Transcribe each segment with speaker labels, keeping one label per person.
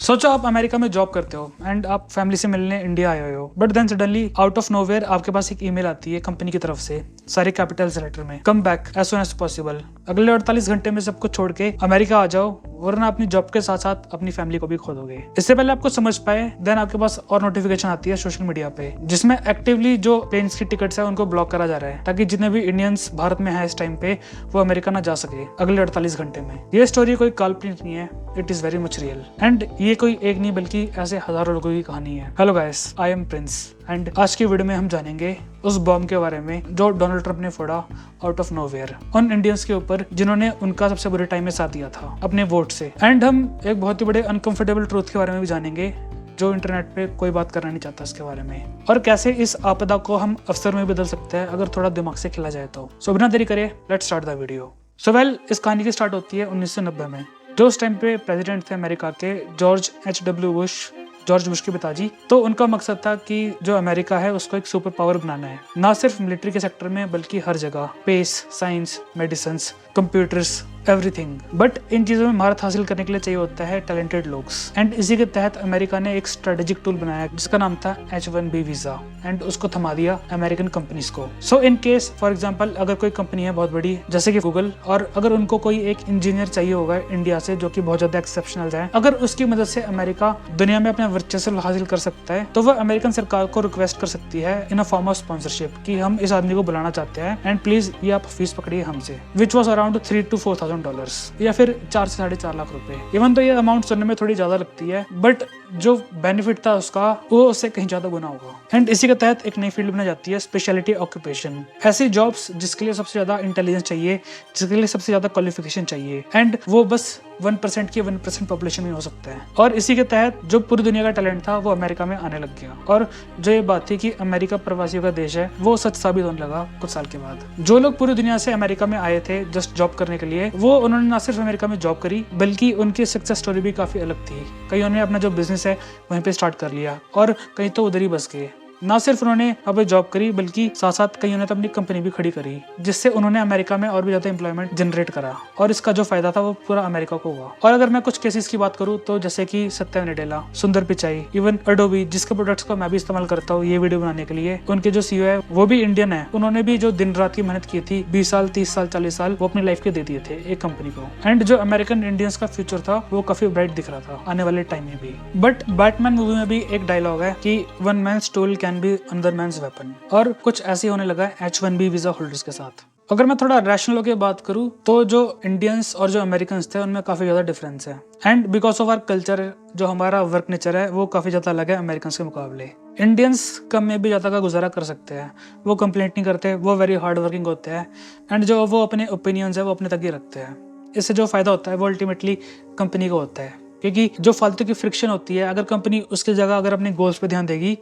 Speaker 1: सोचो आप अमेरिका में जॉब करते हो एंड आप फैमिली से मिलने इंडिया आए हो, but then suddenly out of nowhere आपके पास एक ईमेल आती है कंपनी की तरफ से सारे कैपिटल्स लेटर में, come back as soon as possible. अगले 48 घंटे में सब कुछ छोड़ के अमेरिका आ जाओ, वरना अपनी जॉब के साथ साथ अपनी फैमिली को भी खो दोगे। इससे पहले आपको समझ पाए देन आपके पास और नोटिफिकेशन आती है सोशल मीडिया पे, जिसमें एक्टिवली जो प्लेन्स की टिकट्स है उनको ब्लॉक करा जा रहा है, ताकि जितने भी इंडियंस भारत में है इस टाइम पे वो अमेरिका ना जा सके अगले 48 घंटे में। ये स्टोरी कोई काल्पनिक नहीं है, it is very much real and ये कोई एक नहीं बल्कि ऐसे हजारों लोगों की कहानी है। Hello guys, I am Prince and आज की वीडियो में हम जानेंगे उस बॉम्ब के बारे में जो डोनाल्ड ट्रंप ने फोड़ा आउट ऑफ नोवेयर उन इंडियंस के ऊपर जिन्होंने उनका सबसे बुरे टाइम में साथ दिया था अपने वोट से। एंड हम एक बहुत ही बड़े अनकंफर्टेबल ट्रूथ के बारे में भी जानेंगे जो इंटरनेट पे कोई बात करना नहीं चाहता इसके बारे में, और कैसे इस आपदा को हम अवसर में बदल सकते हैं अगर थोड़ा दिमाग से खेला जाए तो। सो बिना देरी करे let's start the video. So well, इस कहानी की स्टार्ट होती है 1990 में, जो उस टाइम पे प्रेसिडेंट थे अमेरिका के जॉर्ज बुश के पिताजी। तो उनका मकसद था कि जो अमेरिका है उसको एक सुपर पावर बनाना है, ना सिर्फ मिलिट्री के सेक्टर में बल्कि हर जगह, space, science, medicine, computers, everything. But in चीजों में महारत हासिल करने के लिए चाहिए होता है टैलेंटेड लोग, एंड इसी के तहत अमेरिका ने एक स्ट्रेटेजिक टूल बनाया जिसका नाम था H-1B वीजा, एंड उसको थमा दिया अमेरिकन कंपनीज को। सो इन केस फॉर एग्जांपल अगर कोई कंपनी है बहुत बड़ी जैसे कि गूगल, और अगर उनको कोई एक इंजीनियर चाहिए होगा इंडिया से जो कि बहुत ज्यादा एक्सेप्शनल है, अगर उसकी मदद से अमेरिका दुनिया में अपना वर्चस्व हासिल कर सकता है तो वह अमेरिकन सरकार को रिक्वेस्ट कर सकती है इन अ फॉर्म ऑफ स्पॉन्सरशिप कि हम इस आदमी को बुलाना चाहते हैं एंड प्लीज ये आप फीस पकड़िए हमसे, विच वॉज अराउंड $3,000 to $4,000 या फिर 4 से 4.5 लाख रुपए। इवन तो ये अमाउंट सुनने में थोड़ी ज्यादा लगती है, बट जो बेनिफिट था उसका वो उससे कहीं ज्यादा गुना होगा। एंड इसी के तहत एक नई फील्ड बनाई जाती है स्पेशलिटी ऑक्यूपेशन, ऐसी जॉब्स जिसके लिए सबसे ज्यादा इंटेलिजेंस चाहिए, जिसके लिए सबसे ज्यादा क्वालिफिकेशन चाहिए, एंड वो बस 1% की 1% पॉपुलेशन में हो सकता है। और इसी के तहत जो पूरी दुनिया का टैलेंट था वो अमेरिका में आने लग गया, और जो ये बात थी कि अमेरिका प्रवासियों का देश है वो सच साबित होने लगा कुछ साल के बाद। जो लोग पूरी दुनिया से अमेरिका में आए थे जस्ट जॉब करने के लिए, वो उन्होंने ना सिर्फ अमेरिका में जॉब करी बल्कि उनकी सक्सेस स्टोरी भी काफी अलग थी। कईयों ने अपना जो बिजनेस है वहीं पे स्टार्ट कर लिया और कहीं तो उधर ही बस गए। ना सिर्फ उन्होंने अब जॉब करी बल्कि साथ साथ कईयों ने तो अपनी कंपनी भी खड़ी करी, जिससे उन्होंने अमेरिका में और भी ज्यादा एम्प्लॉयमेंट जनरेट करा, और इसका जो फायदा था वो पूरा अमेरिका को हुआ। और अगर मैं कुछ केसेस की बात करूं तो जैसे कि सत्या नडेला, सुंदर पिचाई, इवन एडोबी जिसके प्रोडक्ट्स को मैं भी इस्तेमाल करता हूँ ये वीडियो बनाने के लिए, उनके जो सीईओ है वो भी इंडियन है। उन्होंने भी जो दिन रात की मेहनत की थी 20 साल 30 साल 40 साल वो अपनी लाइफ के दे दिए थे एक कंपनी को। एंड जो अमेरिकन इंडियंस का फ्यूचर था वो काफी ब्राइट दिख रहा था आने वाले टाइम में भी। बट बैटमैन मूवी में भी एक डायलॉग है कि one man's tool can be another man's weapon, और कुछ ऐसे होने लगा H-1B वीजा होल्डर्स के साथ। अगर मैं थोड़ा रैशनल होकर बात करूं तो जो इंडियंस और जो अमेरिकन्स थे उनमें काफी ज्यादा डिफरेंस है, and because of our culture जो हमारा वर्क नेचर है वो काफी ज्यादा अलग है अमेरिकन्स के मुकाबले। इंडियंस कम में भी ज्यादा का गुजारा कर सकते हैं, वो कंप्लेंट नहीं करते, वो वेरी हार्ड वर्किंग होते हैं, एंड जो वो अपने ओपिनियंस है वो अपने तक ही रखते हैं। इससे जो फायदा होता है वो अल्टीमेटली कंपनी को होता है, क्योंकि जो फालतू की फ्रिक्शन होती है अगर कंपनी उसकी जगह अगर अपने गोल्स पे ध्यान देगी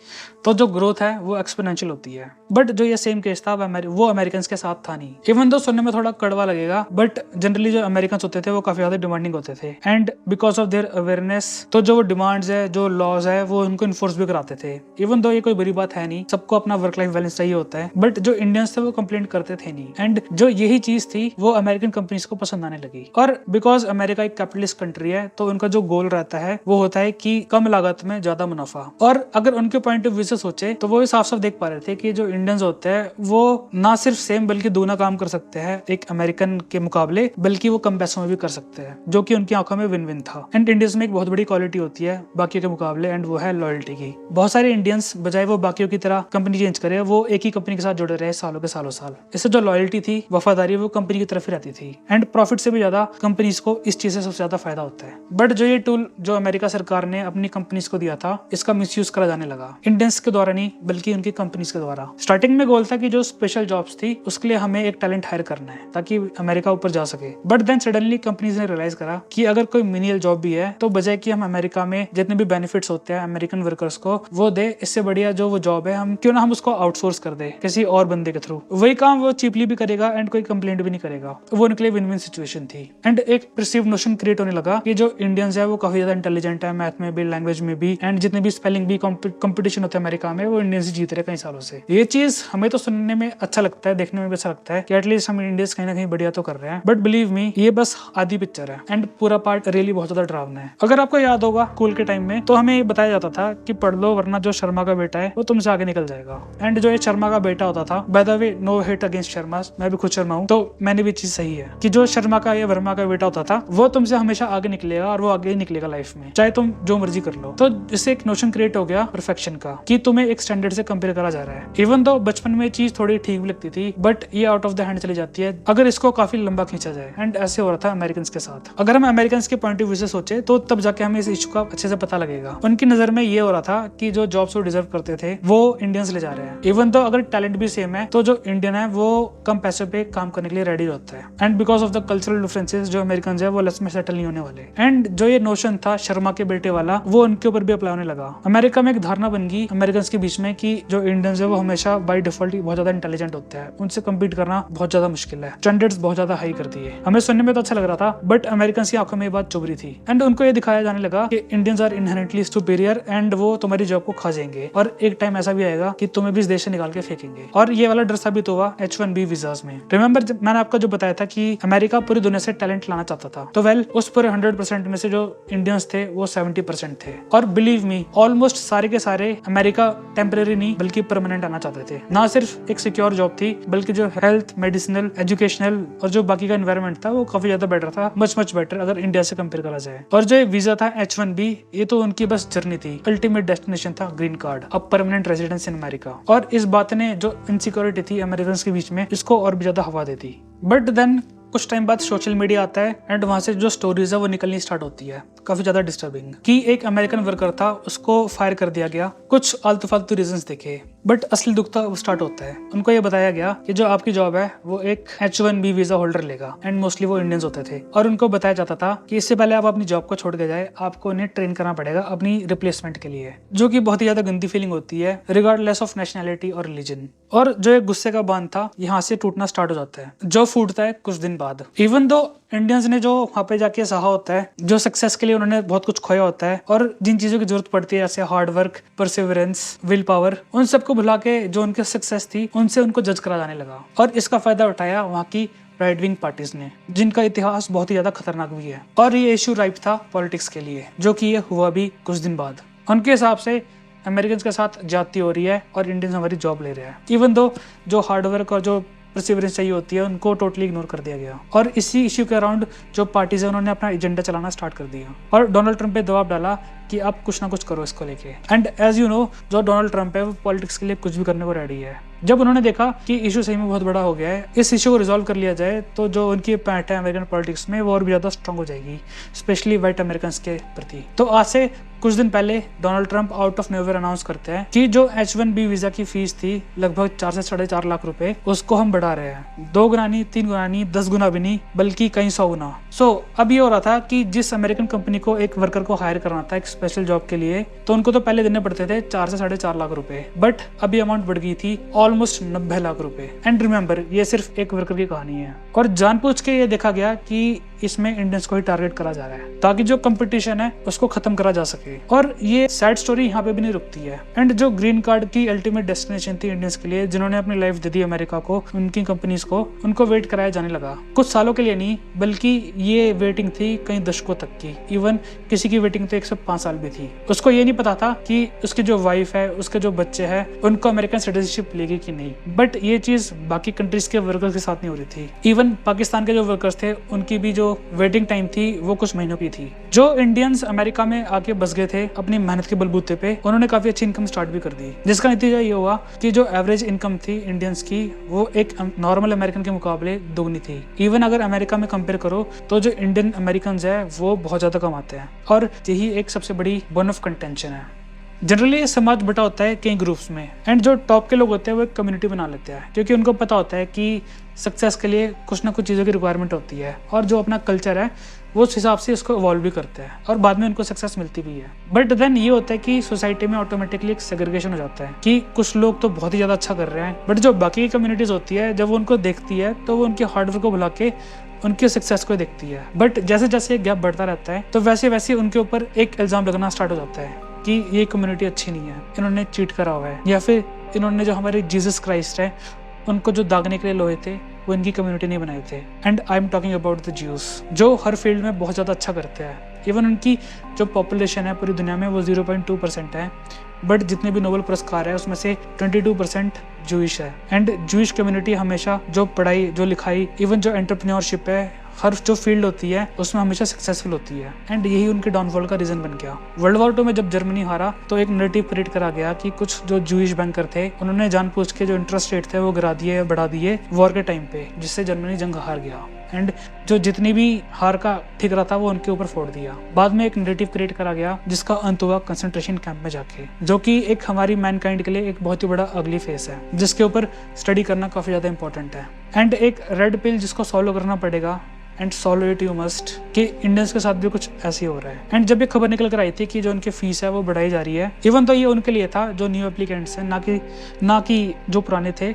Speaker 1: तो जो ग्रोथ है वो एक्सपोनेंशियल होती है। बट जो ये सेम केस था वो अमेरिकन के साथ था नहीं। इवन दो सुनने में थोड़ा कड़वा लगेगा, बट जनरली जो अमेरिकन होते थे वो काफी ज्यादा डिमांडिंग होते थे, and because of their awareness तो जो डिमांड्स है जो लॉज है वो उनको इन्फोर्स भी कराते थे। इवन दो ये कोई बुरी बात है नहीं, सबको अपना वर्क लाइफ बैलेंस चाहिए होता है, बट जो इंडियंस थे वो कंप्लेंट करते थे नहीं, एंड जो यही चीज थी वो अमेरिकन कंपनीज को पसंद आने लगी। और बिकॉज अमेरिका एक कैपिटलिस्ट कंट्री है तो उनका जो गोल रहता है वो होता है कि कम लागत में ज्यादा मुनाफा। और अगर उनके पॉइंट ऑफ व्यू से सोचे तो वो साफ साफ देख पा रहे थे कि जो इंडियंस होते हैं वो ना सिर्फ सेम बल्कि दूना काम कर सकते हैं एक अमेरिकन के मुकाबले, बल्कि वो कम पैसों में भी कर सकते हैं, जो कि उनकी आंखों में विन विन था। एंड इंडियंस में एक बहुत बड़ी क्वालिटी होती है बाकियों के मुकाबले, एंड वो है लॉयल्टी की। बहुत सारे इंडियंस बजाय वो बाकियों की तरह कंपनी चेंज करे वो एक ही कंपनी के साथ जुड़े रहे सालों के सालों साल। इससे जो लॉयल्टी थी, वफादारी, वो कंपनी की तरफ ही रहती थी, एंड प्रॉफिट से भी ज्यादा कंपनीज को इस चीज से सबसे ज्यादा फायदा होता है। बट जो ये टूल जो अमेरिका सरकार ने अपनी कंपनीज को दिया था इसका मिसयूज करा जाने लगा, इंडियंस के द्वारा नहीं बल्कि उनकी कंपनीज के द्वारा। स्टार्टिंग में गोल था कि जो स्पेशल जॉब्स थी उसके लिए हमें एक टैलेंट हायर करना है ताकि अमेरिका ऊपर जा सके। बट देन सडनली कंपनीज ने रियलाइज करा कि अगर कोई मिनियल जॉब भी है तो बजाय कि हम अमेरिका में जितने भी बेनिफिट्स होते हैं अमेरिकन वर्कर्स को वो दे, इससे बढ़िया जो वो जॉब है हम क्यों ना हम उसको आउटसोर्स कर दे किसी और बंदे के थ्रू। वही काम वो चीपली भी करेगा एंड कोई कंप्लेंट भी नहीं करेगा। वो उनके लिए विन विन सिचुएशन थी, एंड एक परसीव्ड नोशन क्रिएट होने लगा कि जो इंडियंस है वो काफी ज्यादा इंटेलिजेंट है, मैथ में भी, लैंग्वेज में भी, एंड जितने भी स्पेलिंग भी कंपटीशन होते हैं अमेरिका में, वो इंडियंस जीत रहे कई सालों से। ये चीज हमें तो सुनने में अच्छा लगता है, देखने में भी अच्छा लगता है कि एटलीस्ट हम इंडियंस कहीं ना कहीं बढ़िया तो कर रहे हैं, बट बिलीव मी ये बस आधी पिक्चर है एंड पूरा पार्ट रियली बहुत ज्यादा डरावना है। अगर आपको याद होगा स्कूल के टाइम में, तो हमें बताया जाता था कि पढ़ लो वरना जो शर्मा का बेटा है वो तुमसे आगे निकल जाएगा। एंड जो ये शर्मा का बेटा होता था, by the way no hate against Sharma, मैं भी खुद शर्मा हूँ, तो मैंने भी चीज सही है कि जो शर्मा का या वर्मा का बेटा होता था वो तुमसे हमेशा आगे निकलेगा और वो आगे ही निकलेगा लाइफ में, चाहे तुम जो मर्जी कर लो। तो इससे एक नोशन क्रिएट हो गया परफेक्शन का कि तुम्हें एक स्टैंडर्ड से कंपेयर करा जा रहा है। इवन दो बचपन में चीज थोड़ी ठीक भी लगती थी, बट ये आउट ऑफ द हैंड चली जाती है अगर इसको काफी लंबा खींचा जाए। एंड ऐसे हो रहा था अमेरिकन के साथ। अगर हम अमेरिकन के पॉइंट ऑफ व्यू से सोचे तो तब जाके हमें इस इशू का अच्छे से पता लगेगा। उनकी नजर में ये हो रहा था कि जो जॉब्स वो डिजर्व करते थे वो इंडियंस ले जा रहे हैं। इवन तो अगर टैलेंट भी सेम है तो जो इंडियन है वो कम पैसों पे काम करने के लिए रेडी होता है। And because of the cultural differences जो अमेरिकन है वो लेस में सेटल नहीं होने वाले। एंड जो ये नोशन था शर्मा के बेटे वाला, वो उनके ऊपर भी अप्लाई होने लगा। अमेरिका में एक धारणा बन गई अमेरिकन के बीच में कि जो इंडियंस है वो हमेशा बाय डिफॉल्ट बहुत ज्यादा इंटेलिजेंट होते हैं, उनसे कम्पीट करना बहुत ज्यादा मुश्किल है, स्टैंडर्ड्स बहुत ज्यादा हाई कर दिए। हमें सुनने में तो अच्छा लग रहा था, बट अमेरिकन की आंखों में ये बात चुभ रही थी। एंड उनको ये दिखाया जाने लगा कि Indians are inherently superior and वो तुम्हारी जॉब को खा जाएंगे, और एक टाइम ऐसा भी आएगा कि तुम्हें भी इस देश से निकाल के फेंकेंगे। और ये वाला डर साबित हुआ H1B वीजास में। रिमेंबर मैंने आपको जो बताया था कि अमेरिका पूरी दुनिया से टैलेंट लाना चाहता था, तो वेल उस पूरे 100% में से जो इंडियंस थे वो 70% थे। और बिलीव मी ऑलमोस्ट सारे के सारे अमेरिका टेम्परेरी नहीं बल्कि परमानेंट आना चाहते थे। ना सिर्फ एक सिक्योर जॉब थी बल्कि जो हेल्थ, मेडिसिनल, एजुकेशनल और जो बाकी का एनवायरमेंट था वो काफी ज्यादा बेटर था, मच बेटर अगर इंडिया से कंपेयर करा जाए। और जो वीजा था H1B, ये तो उनकी बस जर्नी थी, अल्टीमेट डेस्टिनेशन था ग्रीन कार्ड, अब परमानेंट रेजिडेंस इन अमेरिका। और इस बात ने जो इनसिक्योरिटी थी अमेरिकन के बीच में इसको और भी ज्यादा हवा देती। बट देन कुछ टाइम बाद सोशल मीडिया आता है एंड वहां से जो स्टोरीज है वो निकलनी स्टार्ट होती है, काफी ज्यादा डिस्टर्बिंग, कि एक अमेरिकन वर्कर था उसको फायर कर दिया गया, कुछ आलतू फालतू रीजंस देखे। बट असली दुख तो स्टार्ट होता है। उनको ये बताया गया कि जो आपकी जॉब है वो एक H1B वीजा होल्डर लेगा, एंड मोस्टली वो इंडियंस होते थे। और उनको बताया जाता था कि इससे पहले आप अपनी जॉब को छोड़ के जाए, आपको उन्हें ट्रेन करना पड़ेगा अपनी रिप्लेसमेंट के लिए, जो कि बहुत ही ज्यादा गंदी फीलिंग होती है रिगार्डलेस ऑफ नेशनैलिटी और रिलीजन। और जो एक गुस्से का बांध था यहाँ से टूटना स्टार्ट हो जाता है, जो फूटता है कुछ दिन बाद। इवन दो इंडियंस ने जो वहाँ पे जाके सहा होता है, जो सक्सेस के लिए उन्होंने बहुत कुछ खोया होता है, और जिन चीजों की जरूरत पड़ती है जैसे hard work, perseverance, will power, उन सबको भुला के जो उनकी सक्सेस थी उनसे उनको जज करा जाने लगा। और इसका फायदा उठाया वहाँ की राइट विंग पार्टीज ने, जिनका इतिहास बहुत ही ज्यादा खतरनाक भी है। और ये इशू राइप था पॉलिटिक्स के लिए, जो कि ये हुआ भी कुछ दिन बाद। उनके हिसाब से अमेरिकन के साथ जाती हो रही है और इंडियंस हमारी जॉब ले रहे हैं। इवन दो जो हार्डवर्क और जो परसिवरेंस चाहिए होती है उनको टोटली इग्नोर कर दिया गया। और इसी इश्यू के अराउंड जो पार्टीज है उन्होंने अपना एजेंडा चलाना स्टार्ट कर दिया और डोनाल्ड ट्रंप पे दबाव डाला कि आप कुछ ना कुछ करो इसको लेके। एंड एज यू नो जो डोनाल्ड ट्रंप है वो पॉलिटिक्स के लिए कुछ भी करने को रेडी है। जब उन्होंने देखा कि इशू सही में बहुत बड़ा हो गया है, इस इशू को रिजॉल्व कर लिया जाए तो जो उनकी पैठ है अमेरिकन पॉलिटिक्स में वो और भी ज्यादा स्ट्रांग हो जाएगी, स्पेशली व्हाइट अमेरिकन के प्रति। तो आज से कुछ दिन पहले Donald Trump out of nowhere announce करते हैं कि जो H1B वीजा की फीस थी लगभग 4 से 4.5 लाख रुपए, उसको हम बढ़ा रहे हैं 2 गुना नहीं, 3 गुना नहीं, 10 गुना भी नहीं, बल्कि कई 100 गुना। सो अब ये हो रहा था कि जिस अमेरिकन कंपनी को एक वर्कर को हायर करना था एक स्पेशल जॉब के लिए, तो उनको तो पहले देने पड़ते थे 4 से 4.5 लाख रुपए, बट अभी अमाउंट बढ़ गई थी ऑलमोस्ट 90 लाख रुपए। एंड रिमेंबर ये सिर्फ एक वर्कर की कहानी है, और जानबूझ के ये देखा गया कि इसमें इंडियंस को ही टारगेट करा जा रहा है ताकि जो कंपटीशन है उसको खत्म करा जा सके। और ये सैड स्टोरी यहाँ पे भी नहीं रुकती है। एंड जो ग्रीन कार्ड की अल्टीमेट डेस्टिनेशन थी इंडियंस के लिए, जिन्होंने अपनी लाइफ दे दी अमेरिका को, उनकी कंपनीज को, उनको वेट कराया जाने लगा। कुछ सालों के लिए नहीं बल्कि ये वेटिंग थी कई दशकों तक की। इवन किसी की वेटिंग तो 105 साल भी थी। उसको ये नहीं पता था कि उसकी जो वाइफ है, उसके जो बच्चे हैं, उनको अमेरिकन सिटीजनशिप लेगी कि नहीं। बट ये चीज बाकी कंट्रीज के वर्कर्स के साथ नहीं हो रही थी। इवन पाकिस्तान के जो वर्कर्स थे उनकी भी जो वेटिंग टाइम थी वो कुछ महीनों की थी। जो इंडियंस अमेरिका में आके बस गए थे अपनी मेहनत के बलबूते पे, उन्होंने काफी अच्छी इनकम स्टार्ट भी कर दी, जिसका नतीजा ये हुआ कि जो एवरेज इनकम थी इंडियंस की वो एक नॉर्मल अमेरिकन के मुकाबले दोगुनी थी। इवन अगर अमेरिका में कंपेयर करो तो जो इंडियन अमेरिकन है वो बहुत ज्यादा कमाते हैं, और यही एक सबसे बड़ी बर्न ऑफ कंटेंशन है। जनरली समाज बटा होता है कई ग्रुप्स में, एंड जो टॉप के लोग होते हैं वो एक कम्युनिटी बना लेते हैं, क्योंकि उनको पता होता है कि सक्सेस के लिए कुछ ना कुछ चीज़ों की रिक्वायरमेंट होती है, और जो अपना कल्चर है वो उस हिसाब से इसको इवॉल्व भी करते हैं, और बाद में उनको सक्सेस मिलती भी है। बट देन ये होता है कि सोसाइटी में ऑटोमेटिकली एक सेग्रीगेशन हो जाता है कि कुछ लोग तो बहुत ही ज़्यादा अच्छा कर रहे हैं, बट जो बाकी की कम्युनिटीज़ होती है जब वो उनको देखती है तो वो उनके हार्डवर्क को भुला के उनकी सक्सेस को देखती है। बट जैसे जैसे गैप बढ़ता रहता है तो वैसे वैसे उनके ऊपर एक इल्ज़ाम लगना स्टार्ट हो जाता है कि ये कम्युनिटी अच्छी नहीं है, इन्होंने चीट करा हुआ है, या फिर इन्होंने जो हमारे जीसस क्राइस्ट है उनको जो दागने के लिए लोहे थे वो इनकी कम्युनिटी नहीं बनाए थे। And I am talking about the Jews, जो हर फील्ड में बहुत ज़्यादा अच्छा करते हैं। इवन उनकी जो पॉपुलेशन है पूरी दुनिया में वो 0.2% है, बट जितने भी नोबेल पुरस्कार है उसमें से 22% जूइश है। एंड जूइश कम्युनिटी हमेशा जो पढ़ाई, जो लिखाई, इवन जो एंटरप्रेन्योरशिप है, हर जो फील्ड होती है उसमें हमेशा सक्सेसफुल होती है। एंड यही उनके डाउनफॉल का रीजन बन गया। वर्ल्ड वॉर 2 में जब जर्मनी हारा तो एक नैरेटिव क्रिएट करा गया कि कुछ जो जूइश बैंकर थे उन्होंने जानबूझ के जो इंटरेस्ट रेट थे वो गिरा दिए, बढ़ा दिए वॉर के टाइम पे, जिससे जर्मनी जंग हार गया। एंड जो जितनी भी हार का ठिकरा था वो उनके ऊपर फोड़ दिया। बाद में एक नैरेटिव क्रिएट करा गया जिसका अंत हुआ कंसंट्रेशन कैंप में जाके, जो कि एक हमारी मैनकाइंड के लिए एक बहुत ही बड़ा अगली फेस है, जिसके ऊपर स्टडी करना काफी ज्यादा इंपॉर्टेंट है। एंड एक रेड पिल जिसको सॉल्व करना पड़ेगा, and solve it you must, कि इंडियंस के साथ भी कुछ ऐसे ही हो रहा है। एंड जब ये खबर निकल कर आई थी कि जो उनकी फीस है वो बढ़ाई जा रही है, इवन तो ये उनके लिए था जो न्यू एप्लीकेंट्स हैं, ना कि जो पुराने थे।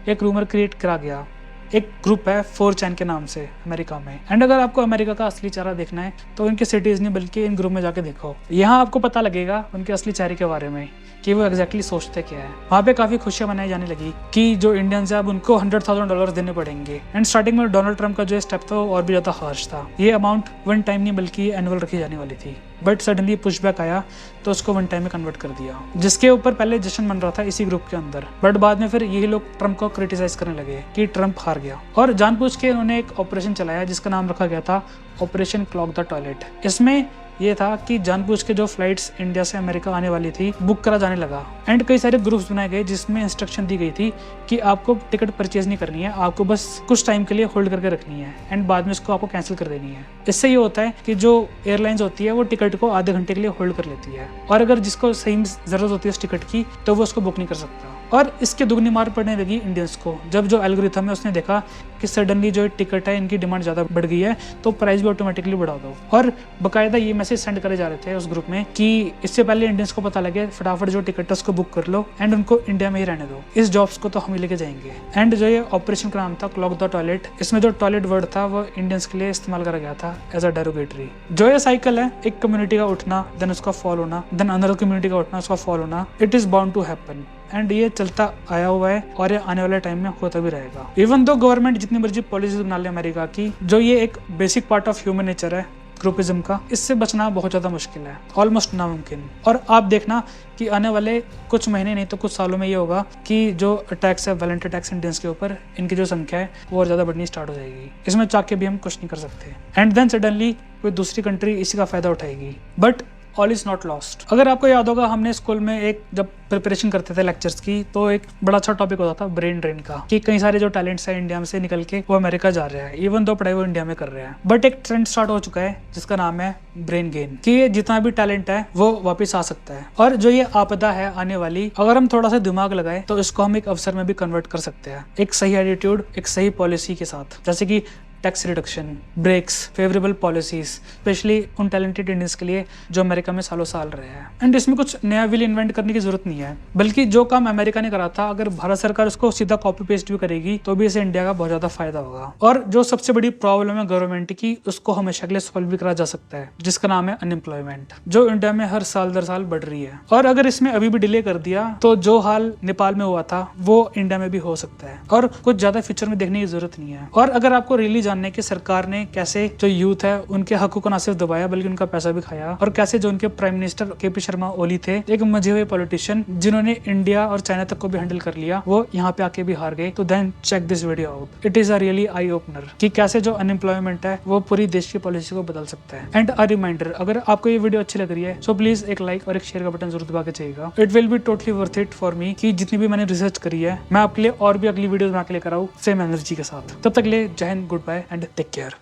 Speaker 1: एक रूमर क्रिएट करा गया, एक ग्रुप है 4chan के नाम से अमेरिका में। एंड अगर आपको अमेरिका का असली चेहरा देखना है तो इनके सिटीज नहीं बल्कि इन ग्रुप में जाके देखो, यहाँ आपको पता लगेगा उनके असली चेहरे के बारे में कि वो एग्जैक्टली सोचते क्या है। वहाँ पे काफी खुशियां मनाई जाने लगी कि जो इंडियंस है अब उनको $100,000 देने पड़ेंगे। एंड स्टार्टिंग में डोनाल्ड ट्रम्प का जो स्टेप था वो और भी ज्यादा हार्श था। ये अमाउंट वन टाइम नहीं बल्कि एनुअल रखी जाने वाली थी, बट सडनली पुशबैक आया तो उसको वन टाइम में कन्वर्ट कर दिया, जिसके ऊपर पहले जश्न बन रहा था इसी ग्रुप के अंदर। बट बाद में फिर यही लोग ट्रम्प को क्रिटिसाइज करने लगे कि ट्रम्प हार गया, और जानबूझ के उन्होंने एक ऑपरेशन चलाया जिसका नाम रखा गया था ऑपरेशन क्लॉग द टॉयलेट। इसमें ये था कि जानबूझ के जो फ्लाइट्स इंडिया से अमेरिका आने वाली थी बुक करा जाने लगा। एंड कई सारे ग्रुप्स बनाए गए जिसमें इंस्ट्रक्शन दी गई थी कि आपको टिकट परचेज नहीं करनी है, आपको बस कुछ टाइम के लिए होल्ड करके रखनी है एंड बाद में इसको आपको कैंसिल कर देनी है। इससे ये होता है कि जो एयरलाइंस होती है वो टिकट को आधे घंटे के लिए होल्ड कर लेती है, और अगर जिसको सही जरूरत होती है उस टिकट की तो वो उसको बुक नहीं कर सकता। और इसके दुगनी मार पड़ने लगी इंडियंस को, जब जो एल्गोरिथम है उसने देखा कि सडनली जो टिकट है इनकी डिमांड ज़्यादा बढ़ गई है तो प्राइस भी ऑटोमेटिकली बढ़ा दो। और बाकायदा ये मैसेज सेंड करे जा रहे थे उस ग्रुप में कि इससे पहले इंडियंस को पता लगे फटाफट जो टिकट है उसको बुक कर लो एंड उनको इंडिया में ही रहने दो, इस जॉब्स को तो हम ही लेके जाएंगे। एंड जो ये ऑपरेशन का नाम था क्लॉग द टॉयलेट, इसमें जो टॉयलेट वर्ड था वो इंडियंस के लिए इस्तेमाल करा गया था एज अ डेरोगेटरी। जो ये साइकिल है, एक कम्युनिटी का उठना, देन उसका फॉल होना, देन अनदर कम्युनिटी का उठना, उसका फॉल होना, it is bound to happen. And ये चलता आया हुआ है और ये आने वाले टाइम में होता भी रहेगा। इवन दो गवर्नमेंट जितनी मर्जी पॉलिसीज बना ले अमेरिका की, जो ये एक basic part of human nature है ग्रुपिज्म का, इससे बचना बहुत ज़्यादा मुश्किल है, ऑलमोस्ट नामुमकिन। और आप देखना कि आने वाले कुछ महीने नहीं तो कुछ सालों में ये होगा कि जो अटैक्स है, वायलेंट अटैक्स इंडियंस के ऊपर, इनकी जो संख्या है वो और ज़्यादा बढ़नी स्टार्ट हो जाएगी। इसमें चाह के भी हम कुछ नहीं कर सकते। एंड देन सडनली कोई दूसरी कंट्री इसी का फायदा उठाएगी। But all is not lost. अगर आपको याद होगा, हमने स्कूल में एक जब प्रिपरेशन करते थे लेक्चर्स की तो एक बड़ा अच्छा टॉपिक होता था ब्रेन ड्रेन का, कि कई सारे जो टैलेंट्स हैं इंडिया में से निकल के वो अमेरिका जा रहे हैं, इवन दो पढ़ाई वो इंडिया में कर रहे हैं। बट एक ट्रेंड स्टार्ट हो चुका है जिसका नाम है ब्रेन गेन, कि ये जितना भी टैलेंट है वो वापस आ सकता है। और जो ये आपदा है आने वाली, अगर हम थोड़ा सा दिमाग लगाए तो इसको हम एक अवसर में भी कन्वर्ट कर सकते हैं, एक सही एटीट्यूड, एक सही पॉलिसी के साथ, जैसे कि tax reduction, breaks, favourable policies, specially उन टैलेंटेड इंडियंस के लिए जो अमेरिका में सालों साल रहे हैं। एंड इसमें कुछ नया व्हील इन्वेंट करने की जरूरत नहीं है, बल्कि जो काम अमेरिका ने करा था अगर भारत सरकार उसको सीधा कॉपी पेस्ट भी करेगी तो भी इसे इंडिया का बहुत ज्यादा फायदा होगा। और जो सबसे बड़ी प्रॉब्लम है गवर्नमेंट की, उसको हमेशा के लिए सॉल्व भी करा जा सकता है, जिसका नाम है अनएम्प्लॉयमेंट, जो इंडिया में हर साल दर साल बढ़ रही है। और अगर इसमें अभी भी डिले कर दिया तो जो हाल नेपाल में हुआ था वो इंडिया में भी हो सकता है, और कुछ ज्यादा फ्यूचर में देखने की जरूरत नहीं है। और अगर आपको रियली जानने की सरकार ने कैसे जो यूथ है उनके हकों को ना सिर्फ दबाया बल्कि उनका पैसा भी खाया, और कैसे जो उनके prime minister KP Sharma Oli थे, एक मजे हुए पॉलिटिशियन जिन्होंने इंडिया और चाइना तक को भी हैंडल कर लिया, वो यहाँ पे आके भी हार गए, तो then check this video out. It is a really eye opener कि कैसे जो अनएम्प्लॉयमेंट है वो पूरी देश की पॉलिसी को बदल सकता है। एंड अ रिमाइंडर, अगर आपको ये वीडियो अच्छी लग रही है सो प्लीज एक लाइक और एक शेयर का बटन जरूर दबा के चाहिएगा। It will be totally worth it for me कि जितनी भी मैंने रिसर्च करी है मैं आपके लिए और भी अगली वीडियो बना के लेकर आऊँ सेम एनर्जी के साथ। तब तक ले जय हिंद, good bye and take care.